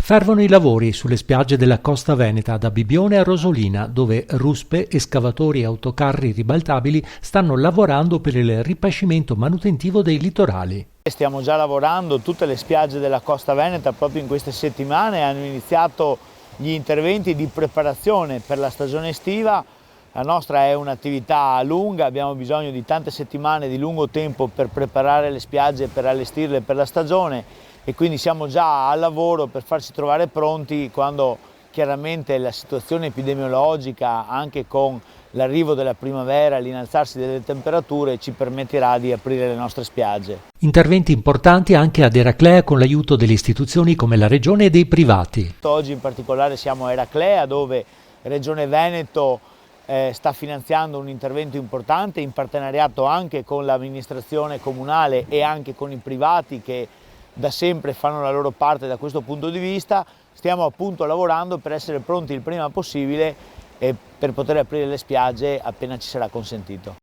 Fervono i lavori sulle spiagge della costa veneta da Bibione a Rosolina, dove ruspe, escavatori e autocarri ribaltabili stanno lavorando per il ripascimento manutentivo dei litorali. Stiamo già lavorando, tutte le spiagge della costa veneta proprio in queste settimane hanno iniziato gli interventi di preparazione per la stagione estiva. La nostra è un'attività lunga, abbiamo bisogno di tante settimane di lungo tempo per preparare le spiagge, per allestirle per la stagione, e quindi siamo già al lavoro per farci trovare pronti quando chiaramente la situazione epidemiologica, anche con l'arrivo della primavera, l'inalzarsi delle temperature, ci permetterà di aprire le nostre spiagge. Interventi importanti anche ad Eraclea con l'aiuto delle istituzioni come la Regione e dei privati. Oggi in particolare siamo a Eraclea, dove Regione Veneto sta finanziando un intervento importante in partenariato anche con l'amministrazione comunale e anche con i privati che da sempre fanno la loro parte da questo punto di vista. Stiamo appunto lavorando per essere pronti il prima possibile e per poter aprire le spiagge appena ci sarà consentito.